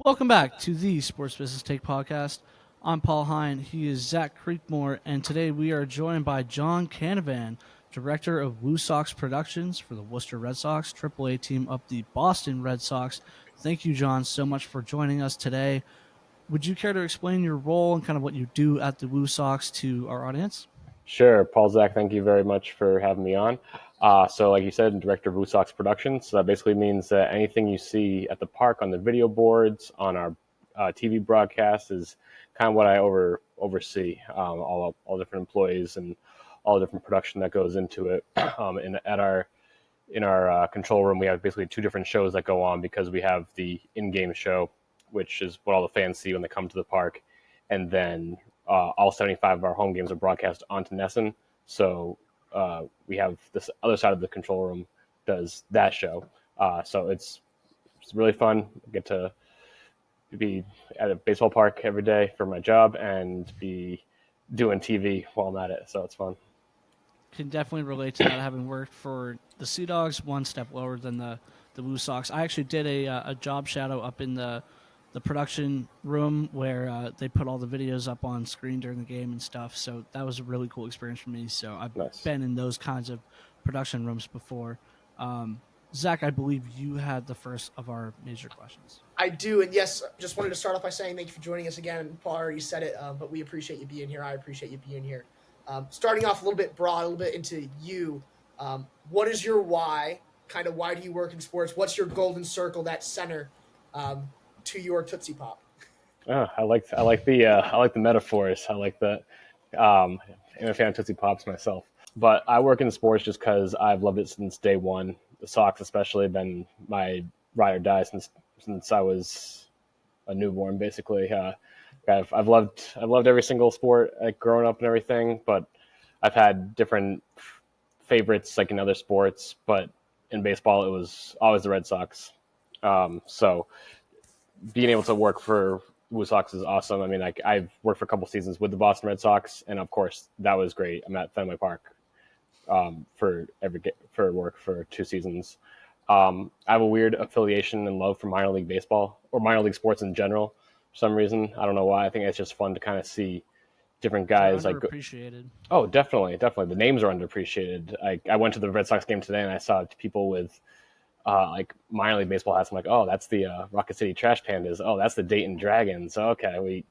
Welcome back to the Sports Business Take podcast. I'm Paul Hine. He is Zach Creekmore, and today we are joined by John Canavan, director of Woosox Productions for the Worcester Red Sox, AAA team of the Boston Red Sox. Thank you, John, so much for joining us today. Would you care to explain your role and kind of what you do at the Woosox to our audience? Sure, Paul Zach, thank you very much for having me on. So, like you said, I'm director of Woosox Productions. So that basically means that anything you see at the park on the video boards, on our TV broadcast, is kind of what I oversee. All different employees and all the different production that goes into it. And at our in our control room, we have basically two different shows that go on because we have the in-game show, which is what all the fans see when they come to the park, and then all 75 of our home games are broadcast onto Nesson. So we have this other side of the control room does that show. So it's really fun. I get to be at a baseball park every day for my job and be doing TV while I'm at it. So it's fun. Can definitely relate to that, having worked for the Sea Dogs, one step lower than the Woo Sox. I actually did a job shadow up in the production room where they put all the videos up on screen during the game and stuff. So that was a really cool experience for me. So I've Nice. been in those kinds of production rooms before. Zach, I believe you had the first of our major questions. I do, and yes, just wanted to start off by saying thank you for joining us again. Paul already said it, but we appreciate you being here. I appreciate you being here. Starting off a little bit broad, a little bit into you. What is your why? Kind of why do you work in sports? What's your golden circle, that center to your Tootsie Pop? Oh, I like the metaphors. I like the I'm a fan of Tootsie Pops myself. But I work in sports just because I've loved it since day one. The Sox, especially, have been my ride or die since I was a newborn. Basically, I've loved every single sport, like growing up and everything. But I've had different favorites, like in other sports. But in baseball, it was always the Red Sox. So being able to work for Blue Sox is awesome. I mean, like I've worked for a couple seasons with the Boston Red Sox, and of course that was great. I'm at Fenway Park for work for 2 seasons. I have a weird affiliation and love for minor league baseball or minor league sports in general. For some reason, I don't know why. I think it's just fun to kind of see different They're guys like. underappreciated. Oh, definitely, definitely. The names are underappreciated. I went to the Red Sox game today and I saw people with like minor league baseball hats. I'm like, oh, that's the Rocket City Trash Pandas. Oh, that's the Dayton Dragons. Okay,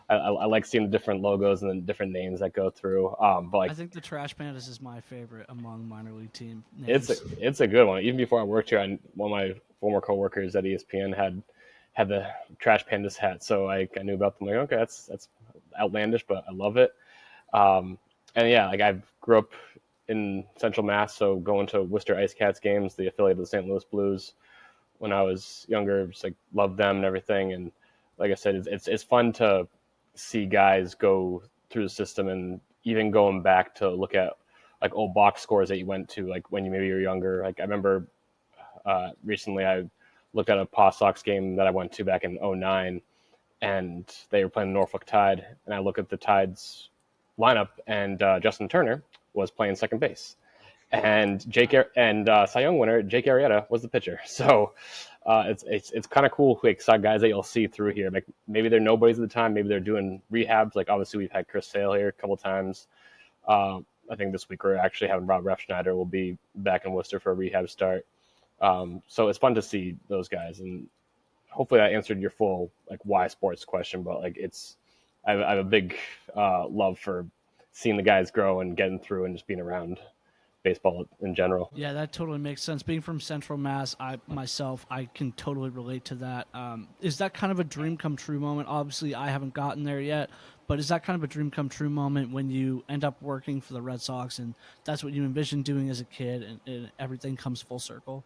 I like seeing the different logos and the different names that go through. But I like, think the Trash Pandas is my favorite among minor league team it's a, names. it's a good one. Even before I worked here, one of my former coworkers at ESPN had the Trash Pandas hat, so I knew about them. Like, okay, that's outlandish, but I love it. Um, and yeah, like I grew up in Central Mass, so going to Worcester Ice Cats games, the affiliate of the St. Louis Blues, when I was younger, just like loved them and everything. And like I said, it's fun to see guys go through the system, and even going back to look at like old box scores that you went to, like when you maybe were younger. Like I remember recently I looked at a Paw Sox game that I went to back in '09, and they were playing Norfolk Tide, and I look at the Tide's lineup, and Justin Turner was playing second base, and Cy Young winner Jake Arrieta was the pitcher. So it's kind of cool, like guys that you'll see through here. Like maybe they're nobodies at the time, maybe they're doing rehabs. Like obviously we've had Chris Sale here a couple times. I think this week we're actually having Rob Refschneider will be back in Worcester for a rehab start. So it's fun to see those guys, and hopefully that answered your full like why sports question. But like I have a big love for seeing the guys grow and getting through and just being around baseball in general. Yeah, that totally makes sense. Being from Central Mass, I can totally relate to that. Is that kind of a dream come true moment? Obviously, I haven't gotten there yet, but is that kind of a dream come true moment when you end up working for the Red Sox and that's what you envisioned doing as a kid, and everything comes full circle?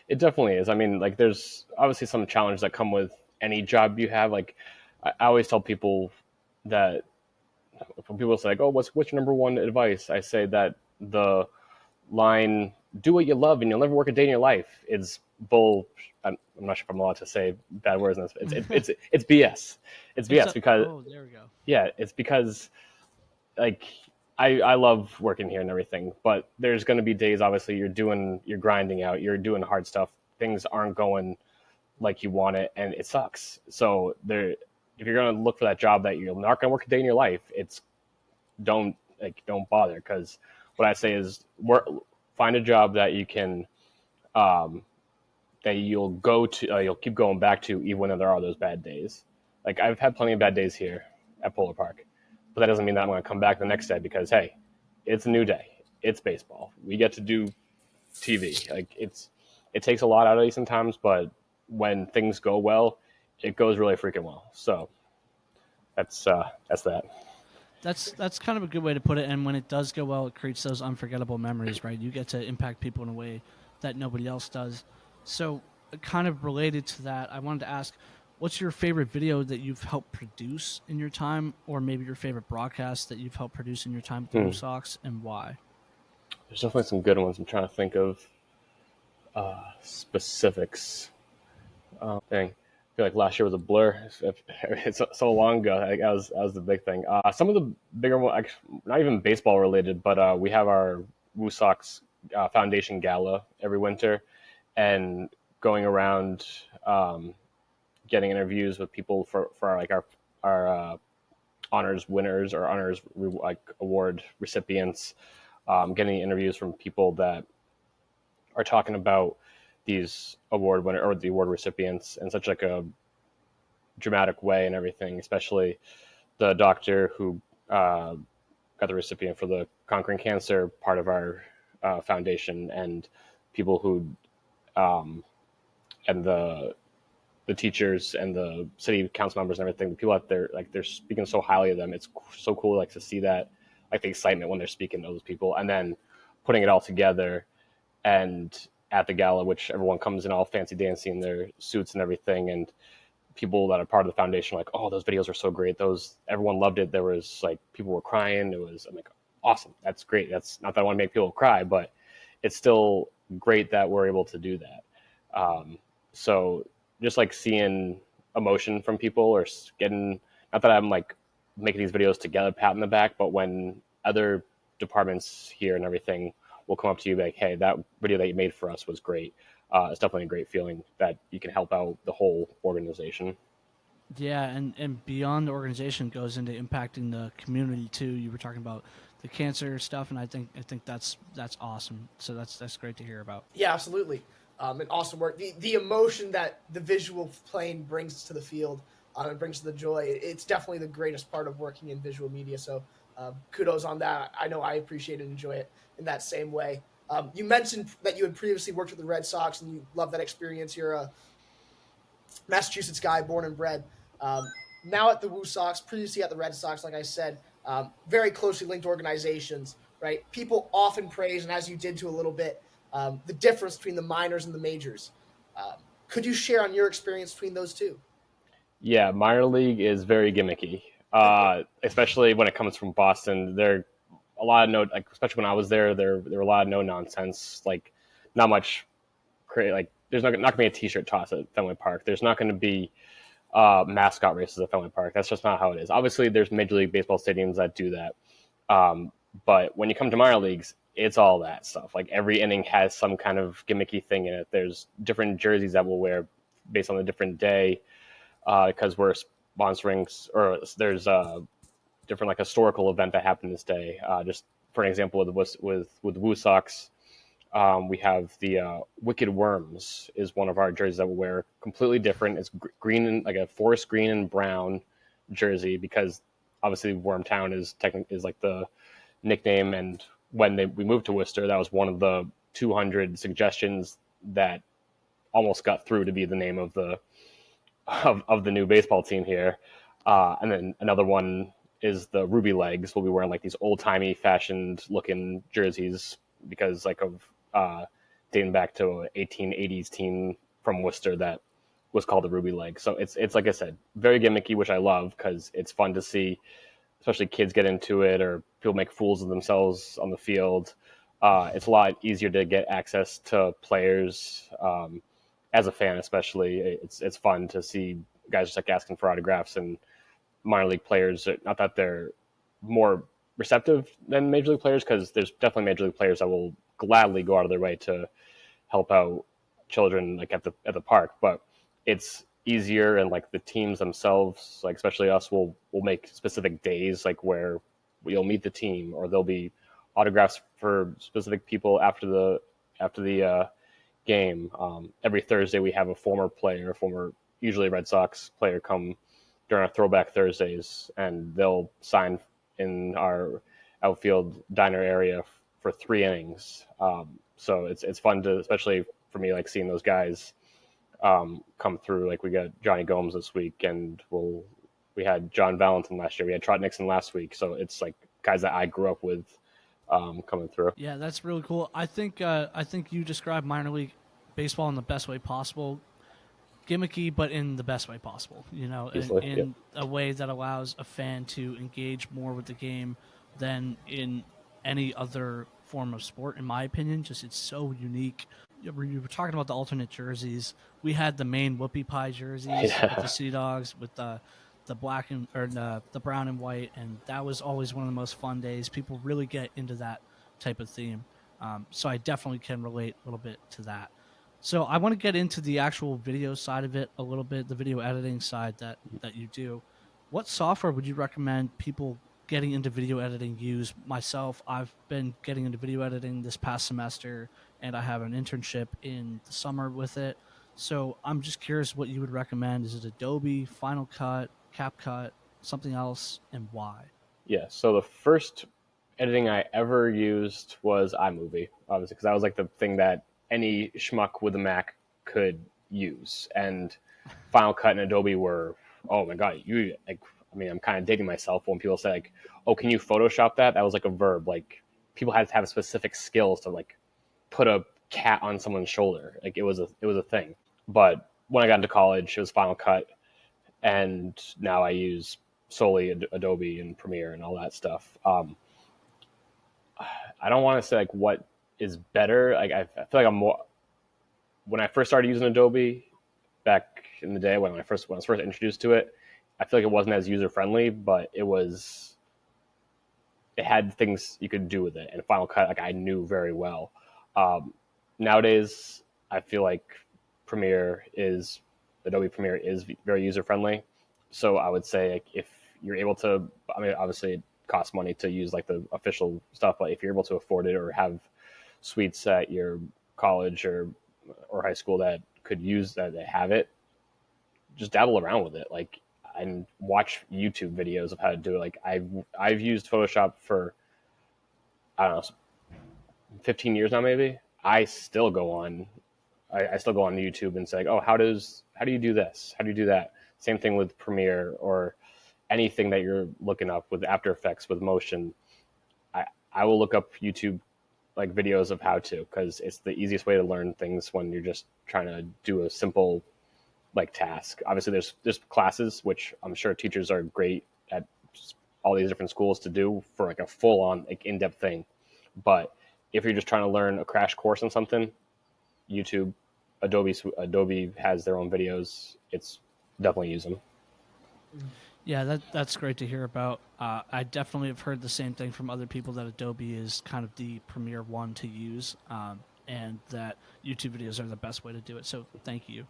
It definitely is. I mean, like there's obviously some challenges that come with any job you have. Like I always tell people that when people say like, "Oh, what's your number one advice?" I say that the line "Do what you love and you'll never work a day in your life" is bull. I'm not sure if I'm allowed to say bad words in this. It's BS. It's BS because There we go. yeah, it's because like I love working here and everything, but there's going to be days obviously you're grinding out, you're doing hard stuff. Things aren't going like you want it, and it sucks. So there, if you're gonna look for that job that you're not gonna work a day in your life, it's don't bother, because what I say is find a job that you can that you'll go to, you'll keep going back to even when there are those bad days. Like I've had plenty of bad days here at Polar Park, but that doesn't mean that I'm going to come back the next day, because hey, it's a new day. It's baseball. We get to do TV. Like it takes a lot out of you sometimes, but when things go well, it goes really freaking well. So that's that. That's kind of a good way to put it. And when it does go well, it creates those unforgettable memories, right? You get to impact people in a way that nobody else does. So, kind of related to that, I wanted to ask, what's your favorite video that you've helped produce in your time, or maybe your favorite broadcast that you've helped produce in your time with the Woosox, and why? There's definitely some good ones. I'm trying to think of specifics. Dang. I feel like last year was a blur. It's so long ago. That was the big thing. Some of the bigger ones, not even baseball related, but we have our Woosox Foundation Gala every winter, and going around getting interviews with people for our honors winners or honors award recipients, getting interviews from people that are talking about these award winner or the award recipients in such like a dramatic way and everything, especially the doctor who got the recipient for the Conquering Cancer part of our foundation, and people who and the teachers and the city council members and everything, the people out there, like they're speaking so highly of them. It's so cool, like to see that, like the excitement when they're speaking to those people, and then putting it all together. And at the gala, which everyone comes in all fancy dancy in their suits and everything, and people that are part of the foundation, like, oh, those videos are so great. Everyone loved it. There was like people were crying. I'm like, awesome. That's great. That's not that I want to make people cry, but it's still great that we're able to do that. So just like seeing emotion from people, or getting, not that I'm like making these videos together, pat in the back, but when other departments here and everything will come up to you like, hey, that video that you made for us was great. It's definitely a great feeling that you can help out the whole organization. Yeah, and beyond the organization goes into impacting the community too. You were talking about the cancer stuff, and I think that's awesome. So that's great to hear about. Yeah, absolutely. And awesome work. The emotion that the visual plane brings to the field and brings to the joy, it's definitely the greatest part of working in visual media. So kudos on that. I know I appreciate and enjoy it in that same way. You mentioned that you had previously worked with the Red Sox and you love that experience. You're a Massachusetts guy, born and bred. Now at the Woosox, previously at the Red Sox, like I said, very closely linked organizations, right? People often praise, and as you did too a little bit, the difference between the minors and the majors. Could you share on your experience between those two? Yeah, minor league is very gimmicky, especially when it comes from Boston. There a lot of especially when I was there were a lot of no nonsense, like not much like there's not going to be a t-shirt toss at Fenway Park. There's not going to be mascot races at Fenway Park. That's just not how it is. Obviously, there's Major League Baseball stadiums that do that. But when you come to minor leagues, it's all that stuff. Like every inning has some kind of gimmicky thing in it. There's different jerseys that we'll wear based on the different day, because we're sponsoring, or there's a different like historical event that happened this day. Just for an example, with Woosox, we have the Wicked Worms is one of our jerseys that we wear. Completely different. It's green, and like a forest green and brown jersey, because obviously Wormtown is like the nickname. And when we moved to Worcester, that was one of the 200 suggestions that almost got through to be the name of the new baseball team here. And then another one is the Ruby Legs. We'll be wearing like these old timey fashioned looking jerseys because like of dating back to an 1880s team from Worcester that was called the Ruby Leg. So it's like I said, very gimmicky, which I love because it's fun to see, especially kids get into it or people make fools of themselves on the field. It's a lot easier to get access to players as a fan, especially. It's fun to see guys just like asking for autographs, and minor league players. Not that they're more receptive than major league players, because there's definitely major league players that will gladly go out of their way to help out children like at the park. But it's easier, and like the teams themselves, like especially us, will make specific days like where you'll meet the team, or there'll be autographs for specific people after the game. Every Thursday we have a former player, usually Red Sox player, come during our Throwback Thursdays, and they'll sign in our outfield diner area for 3 innings. So it's fun to, especially for me, like seeing those guys come through. Like we got Johnny Gomes this week, and we had John Valentin last year. We had Trot Nixon last week. So it's like guys that I grew up with coming through. Yeah, that's really cool. I think you described minor league baseball in the best way possible. Gimmicky, but in the best way possible, in a way that allows a fan to engage more with the game than in any other form of sport, in my opinion. Just it's so unique. You were talking about the alternate jerseys. We had the main whoopie pie jerseys with the Sea Dogs, with the black and or the brown and white, and that was always one of the most fun days. People really get into that type of theme, so I definitely can relate a little bit to that. So I want to get into the actual video side of it a little bit, the video editing side that you do. What software would you recommend people getting into video editing use? Myself, I've been getting into video editing this past semester, and I have an internship in the summer with it. So I'm just curious what you would recommend. Is it Adobe, Final Cut, CapCut, something else, and why? Yeah. So the first editing I ever used was iMovie, obviously, because that was like the thing that any schmuck with a Mac could use. And Final Cut and Adobe were, oh my god, you like. I mean, I'm kind of dating myself when people say like, "Oh, can you Photoshop that?" That was like a verb. Like people had to have specific skills to like put a cat on someone's shoulder. Like it was a thing. But when I got into college, it was Final Cut, and now I use solely Adobe and Premiere and all that stuff. I don't want to say like what is better. Like I feel like I'm more, when I first started using Adobe back in the day when I was first introduced to it, I feel like it wasn't as user friendly, but it had things you could do with it. And Final Cut, like I knew very well. Nowadays, I feel like Adobe Premiere is very user friendly. So I would say like, if you're able to, I mean, obviously it costs money to use like the official stuff, but if you're able to afford it or have suites at your college or high school that could use that have it, just dabble around with it. Like and watch YouTube videos of how to do it. Like I've used Photoshop for I don't know 15 years now maybe. I still go on YouTube and say, like, oh, how do you do this? How do you do that? Same thing with Premiere or anything that you're looking up with After Effects, with motion. I will look up YouTube like videos of how to, because it's the easiest way to learn things when you're just trying to do a simple like task. Obviously there's classes, which I'm sure teachers are great at all these different schools to do for like a full on like in-depth thing. But if you're just trying to learn a crash course on something, YouTube, Adobe has their own videos. It's definitely use them. Yeah, that's great to hear about. I definitely have heard the same thing from other people, that Adobe is kind of the premier one to use, and that YouTube videos are the best way to do it. So thank you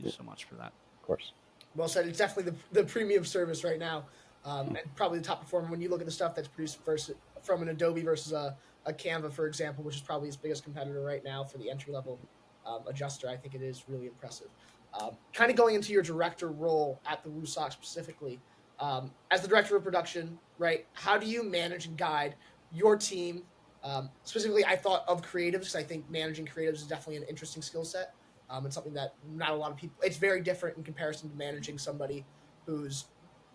so much for that. Of course. Well said. It's definitely the premium service right now, and probably the top performer when you look at the stuff that's produced from an Adobe versus a Canva, for example, which is probably its biggest competitor right now for the entry level adjuster. I think it is really impressive. Kind of going into your director role at the Woosox specifically, as the director of production, right? How do you manage and guide your team? Specifically, I thought of creatives because I think managing creatives is definitely an interesting skill set. It's something that not a lot of people. It's very different in comparison to managing somebody who's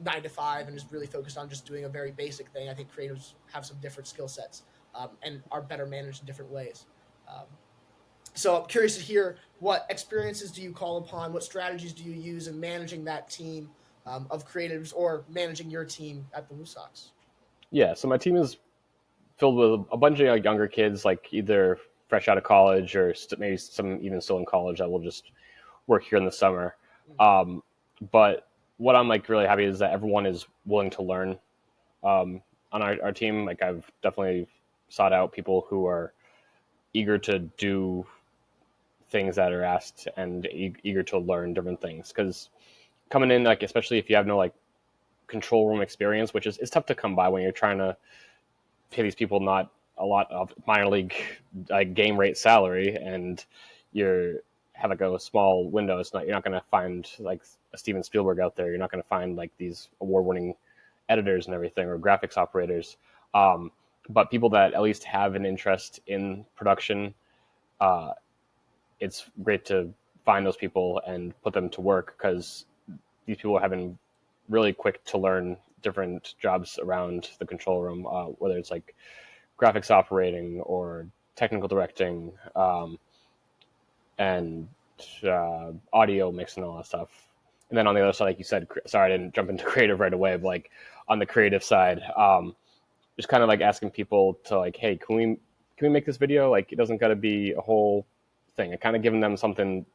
9 to 5 and is really focused on just doing a very basic thing. I think creatives have some different skill sets and are better managed in different ways. So I'm curious to hear, what experiences do you call upon? What strategies do you use in managing that team of creatives, or managing your team at the Woosox? Yeah, so my team is filled with a bunch of younger kids, like either fresh out of college or maybe some even still in college that will just work here in the summer. But what I'm like really happy is that everyone is willing to learn. On our team, like I've definitely sought out people who are eager to do things that are asked and eager to learn different things. Because coming in, like, especially if you have no like control room experience, which is tough to come by when you're trying to pay these people not a lot of minor league like game rate salary, and you're have like a small window. It's not, you're not going to find like a Steven Spielberg out there. You're not going to find like these award-winning editors and everything, or graphics operators. But people that at least have an interest in production, it's great to find those people and put them to work, because these people have been really quick to learn different jobs around the control room, whether it's like graphics operating or technical directing, and audio mix and all that stuff. And then on the other side, like you said, sorry I didn't jump into creative right away, but like on the creative side, just kind of like asking people to like, hey, can we make this video? Like, it doesn't got to be a whole thing. And kind of giving them something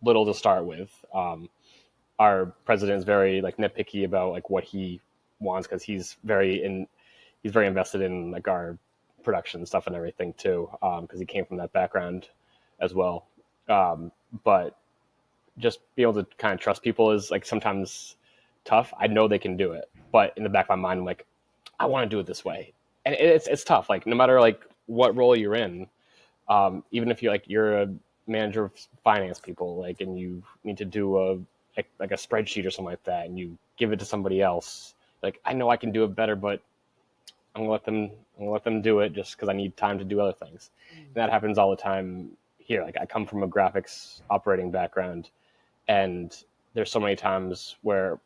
little to start with. Our president is very like nitpicky about like what he wants, because he's very invested in like our production stuff and everything too, because he came from that background as well. But just be able to kind of trust people is like sometimes tough. I know they can do it, but in the back of my mind, I'm like, I want to do it this way, and it's tough. Like, no matter like what role you're in, even if you're a manager of finance people, like, and you need to do a spreadsheet or something like that, and you give it to somebody else, like, I know I can do it better, but I'm gonna let them do it just because I need time to do other things. And that happens all the time here. Like, I come from a graphics operating background, and there's so many times where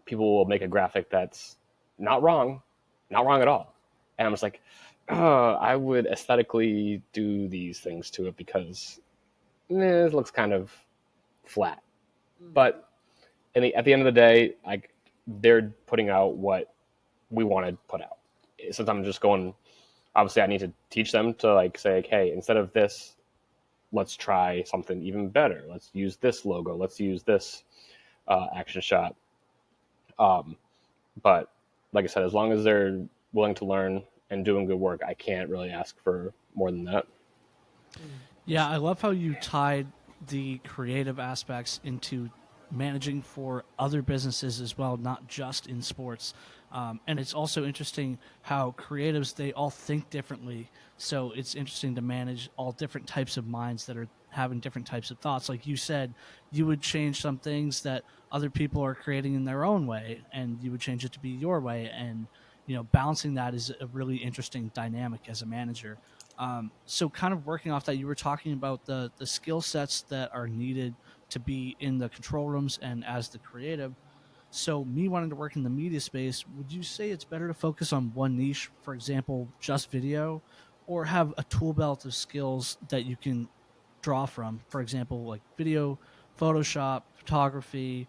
people will make a graphic that's not wrong at all, and I'm just like, I would aesthetically do these things to it because it looks kind of flat. But at the end of the day, like, they're putting out what we want to put out. Sometimes I'm just going, obviously I need to teach them to like say, like, hey, instead of this, let's try something even better. Let's use this logo. Let's use this action shot. But like I said, as long as they're willing to learn and doing good work, I can't really ask for more than that. Yeah, I love how you tied the creative aspects into managing for other businesses as well, not just in sports. And it's also interesting how creatives, they all think differently. So it's interesting to manage all different types of minds that are having different types of thoughts. Like you said, you would change some things that other people are creating in their own way, and you would change it to be your way. And, balancing that is a really interesting dynamic as a manager. So kind of working off that, you were talking about the skill sets that are needed to be in the control rooms and as the creative. So me wanting to work in the media space, would you say it's better to focus on one niche, for example, just video, or have a tool belt of skills that you can draw from, for example, like video, Photoshop, photography,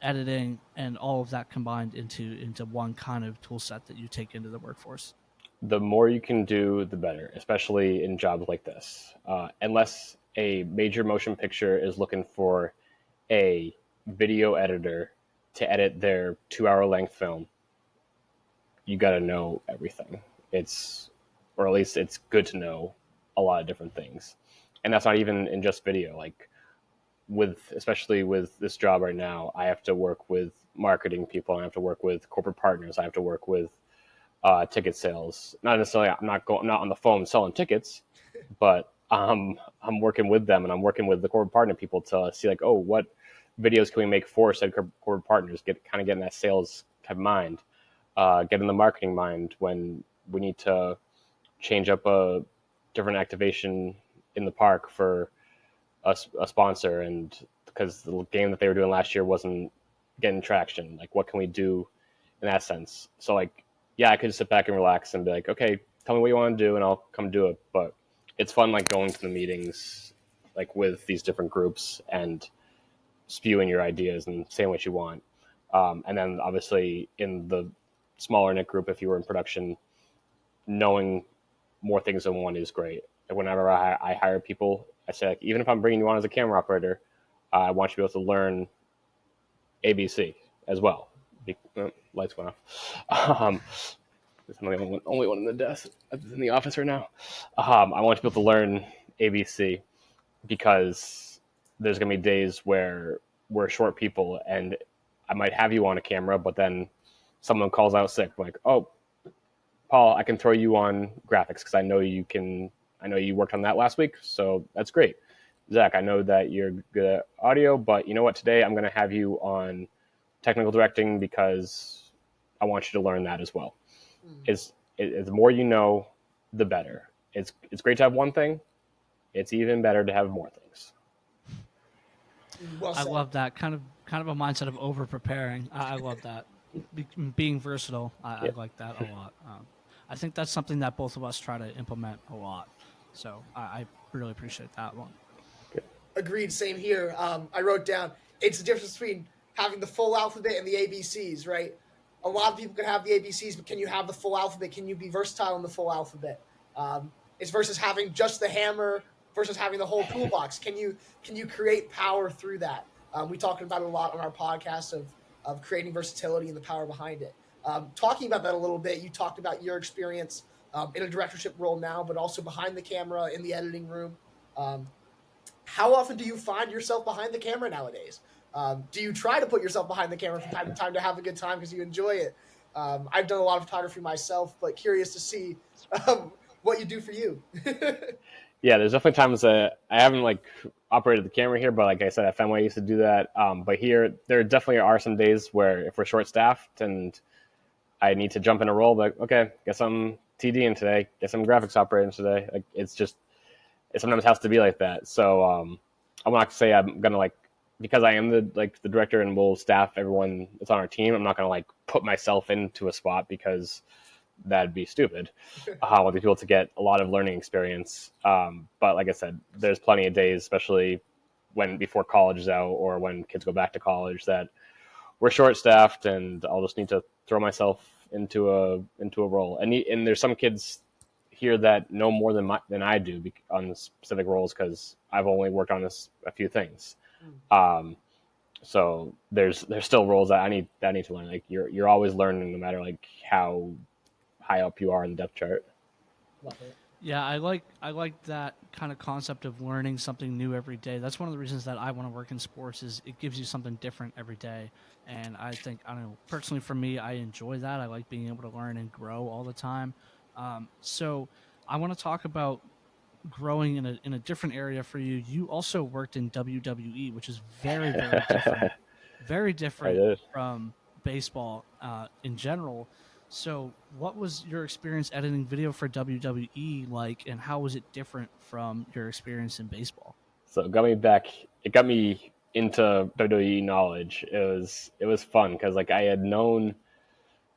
editing, and all of that combined into one kind of tool set that you take into the workforce? The more you can do, the better, especially in jobs like this. Unless a major motion picture is looking for a video editor to edit their 2-hour length film, you got to know everything. Or at least it's good to know a lot of different things. And that's not even in just video. Like, especially with this job right now, I have to work with marketing people. I have to work with corporate partners. I have to work with ticket sales. Not necessarily, I'm not on the phone selling tickets, but I'm working with them, and I'm working with the corporate partner people to see like, oh, what videos can we make for said corporate partners? Getting that sales type mind, getting the marketing mind when we need to change up a different activation in the park for a sponsor, and because the game that they were doing last year wasn't getting traction. Like, what can we do in that sense? So like, yeah, I could sit back and relax and be like, okay, tell me what you want to do and I'll come do it. But it's fun, like, going to the meetings, like, with these different groups and spewing your ideas and saying what you want. And then obviously in the smaller knit group, if you were in production, knowing more things than one is great. Like, whenever I hire people, I say, like, even if I'm bringing you on as a camera operator, I want you to be able to learn ABC as well. Lights went off. There's only one in the desk in the office right now. I want you to be able to learn ABC, because there's going to be days where we're short people and I might have you on a camera, but then someone calls out sick. I'm like, oh, Paul, I can throw you on graphics because I know you worked on that last week, so that's great. Zach, I know that you're good at audio, but you know what? Today I'm going to have you on technical directing because I want you to learn that as well. It's the more you know, the better. It's great to have one thing. It's even better to have more things. Well I said. love that kind of a mindset of over preparing. I love that. Being versatile, I like that a lot. I think that's something that both of us try to implement a lot. So I really appreciate that one. Agreed. Same here. I wrote down it's the difference between having the full alphabet and the ABCs, right? A lot of people can have the ABCs, but can you have the full alphabet? Can you be versatile in the full alphabet? It's versus having just the hammer versus having the whole toolbox. Can you create power through that? We talked about it a lot on our podcast of creating versatility and the power behind it. Talking about that a little bit, you talked about your experience in a directorship role now, but also behind the camera in the editing room. How often do you find yourself behind the camera nowadays? Do you try to put yourself behind the camera from time to time to have a good time because you enjoy it? I've done a lot of photography myself, but curious to see what you do for you. Yeah, there's definitely times that I haven't like operated the camera here, but like I said, at Fenway I used to do that. But here, there definitely are some days where if we're short staffed and I need to jump in a role, like okay, guess I'm TDing today, guess I'm graphics operating today. Like it's just it sometimes has to be like that. So I'm not gonna say I'm gonna like because I am the director and will staff everyone that's on our team. I'm not gonna like put myself into a spot because that'd be stupid. I want these people to get a lot of learning experience. But like I said, there's plenty of days, especially when before college is out or when kids go back to college, that we're short staffed and I'll just need to throw myself into a role. And there's some kids here that know more than I do on specific roles because I've only worked on a few things. So there's still roles that I need to learn. Like you're always learning no matter like how high up you are in the depth chart. Love it. Yeah, I like that kind of concept of learning something new every day. That's one of the reasons that I want to work in sports is it gives you something different every day. And I think I don't know personally for me, I enjoy that. I like being able to learn and grow all the time. So I want to talk about growing in a different area for you. You also worked in WWE, which is very I different did. from baseball in general. So, what was your experience editing video for WWE like, and how was it different from your experience in baseball? So it got me back. It got me into WWE knowledge. It was fun because like I had known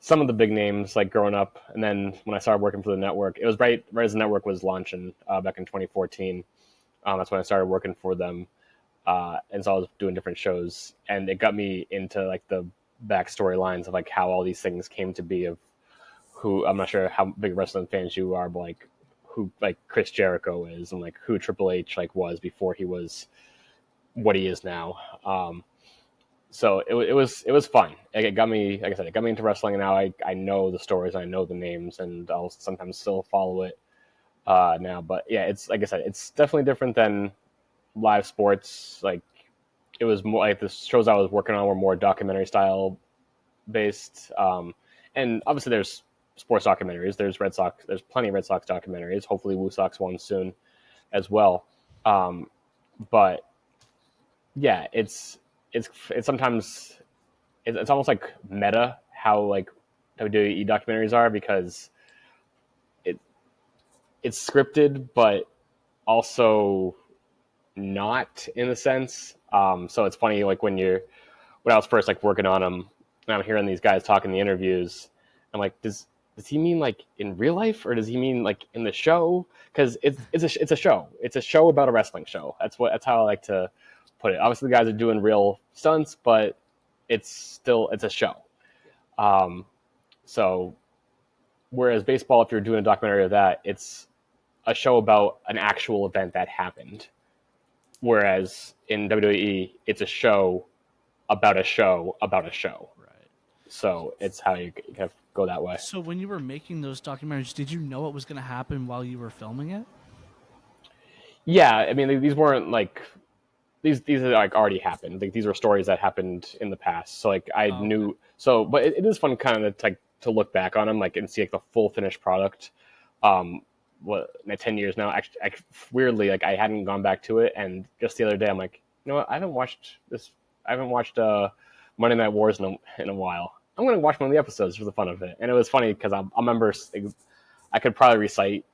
some of the big names like growing up, and then when I started working for the network, it was right as the network was launching back in 2014. That's when I started working for them, and so I was doing different shows, and it got me into like the backstory lines of like how all these things came to be. Of who I'm not sure how big wrestling fans you are, but like who like Chris Jericho is, and like who Triple H like was before he was what he is now. So it was fun. It got me, like I said, it got me into wrestling, and now I know the stories, I know the names, and I'll sometimes still follow it now. But yeah, it's like I said, it's definitely different than live sports. Like it was more like the shows I was working on were more documentary style based, and obviously there's sports documentaries. There's Red Sox. There's plenty of Red Sox documentaries. Hopefully, Woosox one soon as well. But yeah, it's sometimes it's almost like meta how like WWE documentaries are because it it's scripted but also not in a sense. So it's funny like when I was first like working on them and I'm hearing these guys talking in the interviews, I'm like, does he mean like in real life or does he mean like in the show? Because it's a show. It's a show about a wrestling show. That's how I like to put it. Obviously, the guys are doing real stunts, but it's a show. Um, so whereas baseball, if you're doing a documentary of that, it's a show about an actual event that happened. Whereas in WWE, it's a show about a show about a show. Right. So it's how you kind of go that way. So, when you were making those documentaries, did you know what was going to happen while you were filming it? Yeah, I mean, these weren't like these are like already happened. Like these were stories that happened in the past. So like I Oh, okay. knew. So, but it is fun kind of to look back on them, like and see like the full finished product. What 10 years now? Actually, weirdly, like I hadn't gone back to it, and just the other day, I'm like, you know what? I haven't watched this. I haven't watched Monday Night Wars in a while. I'm gonna watch one of the episodes for the fun of it, and it was funny because I remember I could probably recite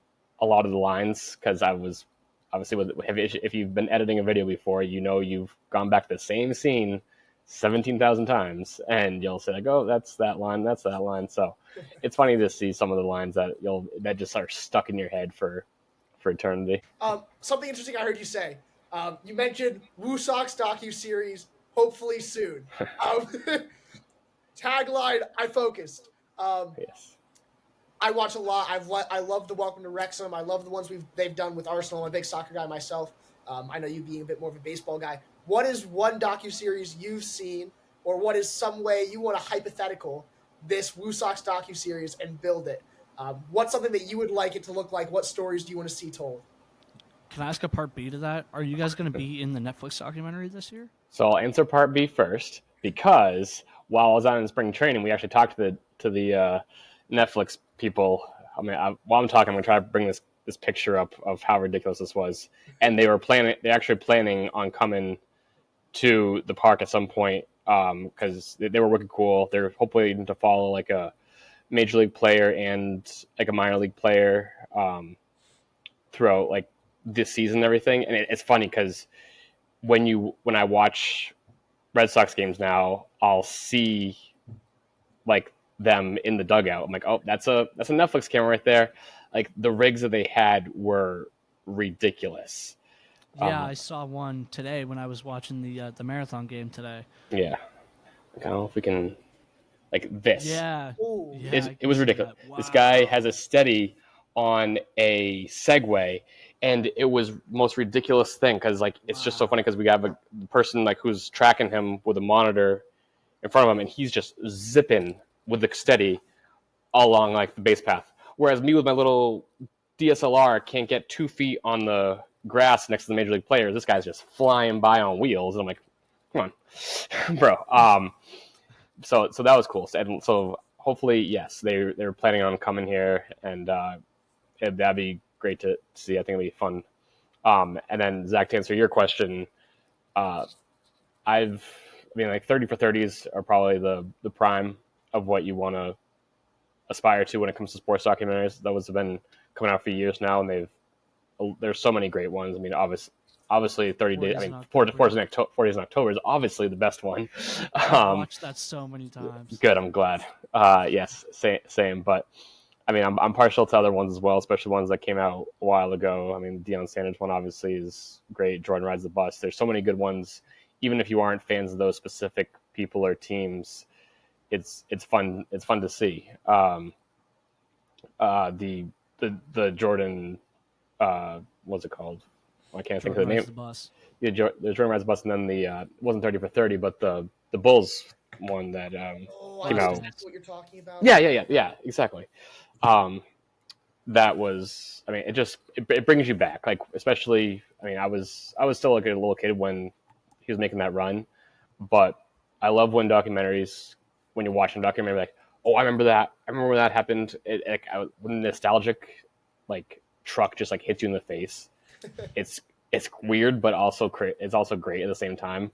a lot of the lines because I was obviously if you've been editing a video before, you know you've gone back to the same scene 17,000 times, and you'll say like, "Oh, that's that line, that's that line." So it's funny to see some of the lines that just are stuck in your head for eternity. Something interesting I heard you say. You mentioned Woosox docu-series, hopefully soon. Um, tagline, I focused. Um, Yes. I watch a lot. I love the Welcome to Wrexham. I love the ones they've done with Arsenal. I'm a big soccer guy myself. I know you being a bit more of a baseball guy. What is one docu-series you've seen, or what is some way you want to hypothetical this Woosox docu-series and build it? What's something that you would like it to look like? What stories do you want to see told? Can I ask a part B to that? Are you guys going to be in the Netflix documentary this year? So I'll answer part B first because while I was out in spring training, we actually talked to the Netflix people. I mean, while I'm talking, I'm gonna try to bring this picture up of how ridiculous this was. And they're actually planning on coming to the park at some point because they were wicked cool. They're hopefully to follow like a major league player and like a minor league player throughout like this season and everything. And it's funny because when I watch Red Sox games now, I'll see like them in the dugout. I'm like, oh, that's a Netflix camera right there. Like the rigs that they had were ridiculous. Yeah, I saw one today when I was watching the marathon game today. Yeah, I don't know if we can like this. Yeah, Ooh, yeah, I It can was see ridiculous. that. This guy has Wow. a steady on a Segway, and it was most ridiculous thing because like it's just so Wow. funny because we have a person like who's tracking him with a monitor in front of him, and he's just zipping with the steady along like the base path. Whereas me with my little DSLR can't get 2 feet on the grass next to the major league players. This guy's just flying by on wheels, and I'm like, come on, bro. So that was cool. So hopefully, yes, they're planning on coming here, and that'd be great to see. I think it'd be fun. And then Zach, to answer your question, uh, I mean, like 30 for 30s are probably the prime of what you want to aspire to when it comes to sports documentaries. Those have been coming out for years now, and there's so many great ones. I mean, obviously 30 days. I 40s in mean, October. 40 days in October is obviously the best one. I've Um, watched that so many times. good, I'm glad. Yes, same. But I mean, I'm partial to other ones as well, especially ones that came out a while ago. I mean, Deion Sanders one obviously is great. Jordan Rides the Bus. There's so many good ones. Even if you aren't fans of those specific people or teams, it's fun. It's fun to see. The Jordan, what's it called? I can't think Jordan of the rides name. the bus. Yeah, the Jordan Rides the Bus, and then the it wasn't 30 for 30, but the Bulls one that oh, I came know Last out. exactly Dance. what you're talking about. Yeah, exactly. Um, that was, I mean, it brings you back, like especially. I mean, I was still like a little kid when he was making that run, but I love when you're watching a documentary, like, oh, I remember that. I remember when that happened. When nostalgic, like truck just like hits you in the face. It's it's weird, but also it's also great at the same time.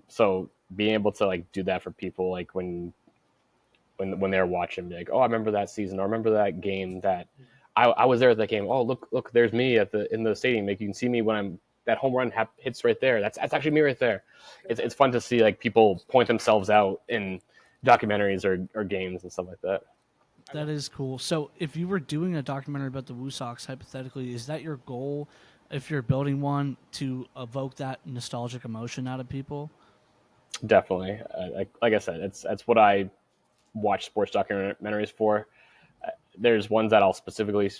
So being able to like do that for people, like when they're watching, be like, oh, I remember that season, or I remember that game that I was there at that game. Oh, look, there's me in the stadium. Like you can see me when that home run hits right there. That's actually me right there. It's fun to see like people point themselves out in documentaries or games and stuff like that. That is cool. So, if you were doing a documentary about the Woo Sox, hypothetically, is that your goal? If you're building one to evoke that nostalgic emotion out of people? Definitely, like I said, that's what I watch sports documentaries for. There's ones that I'll specifically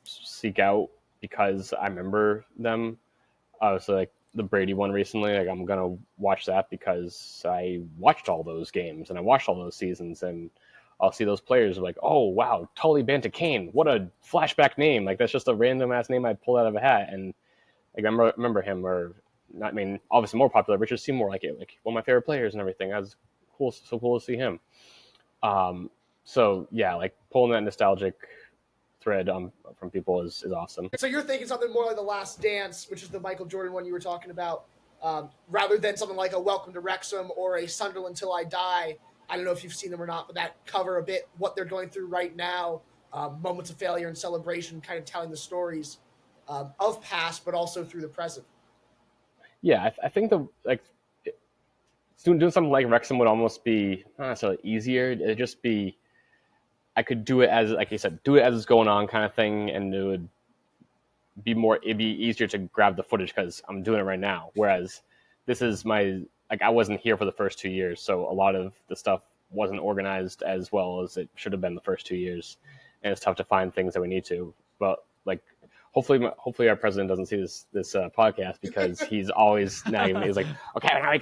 seek out because I remember them. So like the Brady one recently, like I'm gonna watch that because I watched all those games and I watched all those seasons, and I'll see those players like, oh wow, Tully Banta Kane, what a flashback name! Like that's just a random ass name I pulled out of a hat, and Like, I remember him, or not, I mean, obviously more popular, Richard Seymour, like one of my favorite players and everything. That was cool, so cool to see him. So yeah, like pulling that nostalgic thread from people is awesome. So you're thinking something more like The Last Dance, which is the Michael Jordan one you were talking about, rather than something like a Welcome to Wrexham or a Sunderland Till I Die. I don't know if you've seen them or not, but that cover a bit what they're going through right now, moments of failure and celebration, kind of telling the stories of past, but also through the present. Yeah, I think doing something like Wrexham would almost be not necessarily easier. It'd just be, I could do it as, like you said, do it as it's going on kind of thing, and it'd be easier to grab the footage because I'm doing it right now. Whereas this is I wasn't here for the first 2 years, so a lot of the stuff wasn't organized as well as it should have been the first 2 years, and it's tough to find things that we need to. But like, hopefully our president doesn't see this podcast, because he's always nagging me. He's like, okay, now we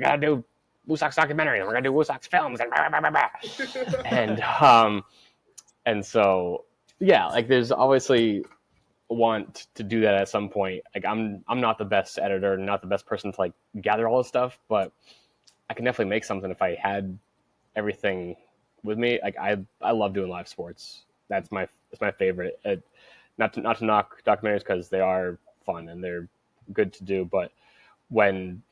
gotta do Woosox documentary, and we're gonna do Woosox films, and blah, blah, blah, blah. And so yeah, like there's obviously want to do that at some point. Like I'm not the best editor, not the best person to like gather all this stuff, but I can definitely make something if I had everything with me. Like I love doing live sports. It's my favorite. Not to knock documentaries, because they are fun and they're good to do, but when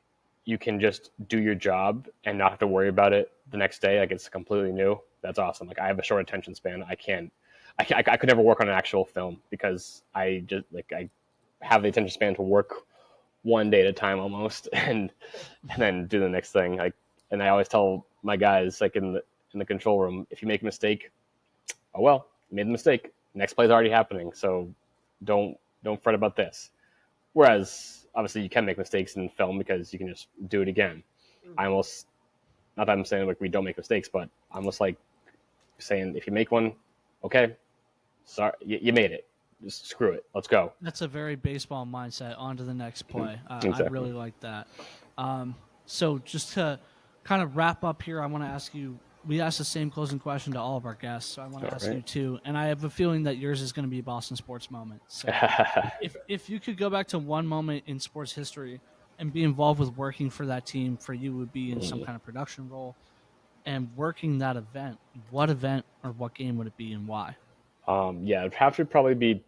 you can just do your job and not have to worry about it the next day, like it's completely new, that's awesome. Like I have a short attention span. I could never work on an actual film, because I have the attention span to work one day at a time almost, and then do the next thing. And I always tell my guys, like in the control room, if you make a mistake, oh well, you made the mistake. Next play's already happening, so don't fret about this. Whereas obviously you can make mistakes in film, because you can just do it again. I almost, not that I'm saying like we don't make mistakes, but I almost like saying, if you make one, okay, sorry, you made it. Just screw it. Let's go. That's a very baseball mindset. On to the next play. Exactly. I really like that. So just to kind of wrap up here, I want to ask you, we asked the same closing question to all of our guests, so I want to ask you too. And I have a feeling that yours is going to be a Boston sports moment. So if you could go back to one moment in sports history and be involved with working for that team, for you would be in some kind of production role and working that event, what event or what game would it be, and why? Yeah, it'd have to probably be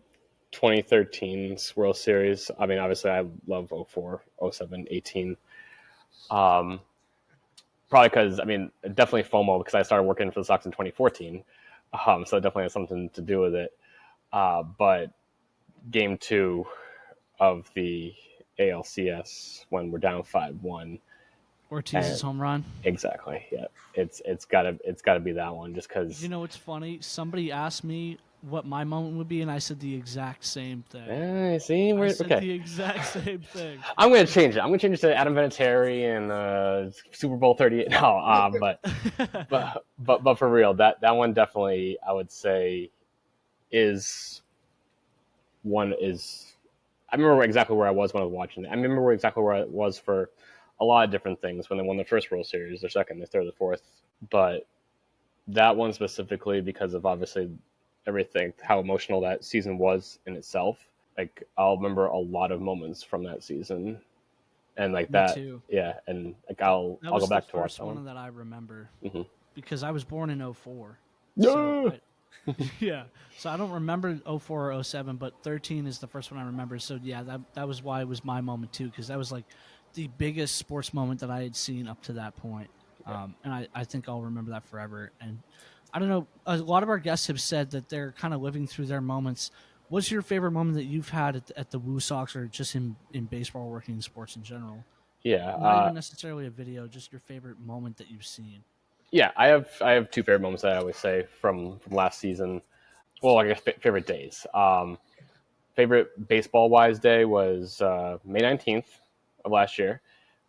2013's World Series. I mean, obviously I love 04, 07, 18. Probably because, I mean, definitely FOMO, because I started working for the Sox in 2014. So it definitely has something to do with it. But game 2 of the ALCS, when we're down 5-1. Ortiz's home run. Exactly. Yeah. It's gotta be that one, just because. You know what's funny? Somebody asked me what my moment would be, and I said the exact same thing. See, I said the exact same thing. I'm gonna change it. I'm gonna change it to Adam Vinatieri and Super Bowl 38. No, but for real, that one definitely, I would say, is one is. I remember exactly where I was when I was watching it. I remember exactly where I was for a lot of different things when they won the first World Series, their second, their third, their fourth. But that one specifically, because of obviously everything, how emotional that season was in itself. Like, I'll remember a lot of moments from that season, and like Me that, too. yeah. And like I'll go back to watch that one that I remember, mm-hmm. because I was born in 04. No. Yeah, so I don't remember 04 or 07, but 13 is the first one I remember. So yeah, that was why it was my moment too, because that was like the biggest sports moment that I had seen up to that point. And I think I'll remember that forever. And I don't know, a lot of our guests have said that they're kind of living through their moments. What's your favorite moment that you've had at the Woosox, or just in baseball, working in sports in general? Yeah, not even necessarily a video, just your favorite moment that you've seen. Yeah, I have two favorite moments that I always say from last season. Well, I guess favorite days. Favorite baseball-wise day was May 19th of last year.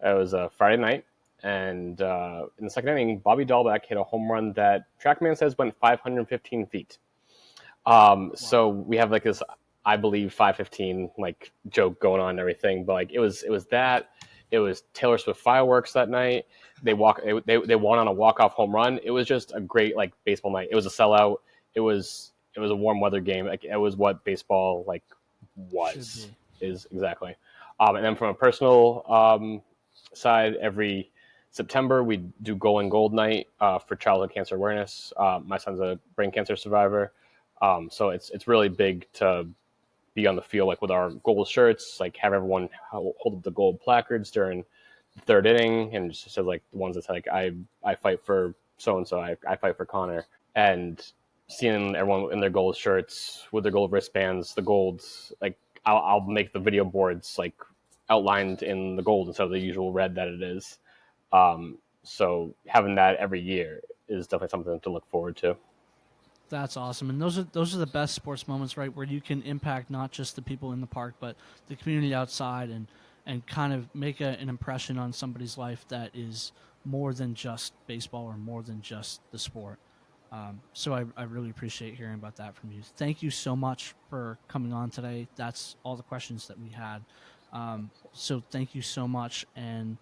It was a Friday night, and in the second inning, Bobby Dahlbeck hit a home run that TrackMan says went 515 feet. Wow. So we have like this, I believe, 515 like joke going on and everything, but like it was that. It was Taylor Swift fireworks that night. They won on a walk-off home run. It was just a great like baseball night. It was a sellout. It was a warm weather game. Like, it was what baseball like was. is exactly. And then from a personal side, every September we do Going Gold Night for childhood cancer awareness. My son's a brain cancer survivor, so it's really big to be on the field, like with our gold shirts, like have everyone hold up the gold placards during the third inning, and just says like the ones that say like I fight for so and so, I fight for Connor, and seeing everyone in their gold shirts with their gold wristbands, the golds, like I'll make the video boards like outlined in the gold instead of the usual red that it is. So having that every year is definitely something to look forward to. That's awesome, and those are the best sports moments, right? Where you can impact not just the people in the park, but the community outside, and kind of make an impression on somebody's life that is more than just baseball or more than just the sport. So I really appreciate hearing about that from you. Thank you so much for coming on today. That's all the questions that we had. So thank you so much, and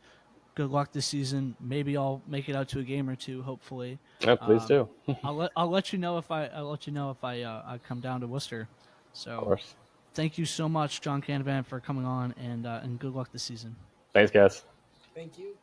good luck this season. Maybe I'll make it out to a game or two. Hopefully, Yeah, please um, do. I'll let you know if I come down to Worcester. Of So course. thank you so much, John Canavan, for coming on, and good luck this season. Thanks, guys. Thank you.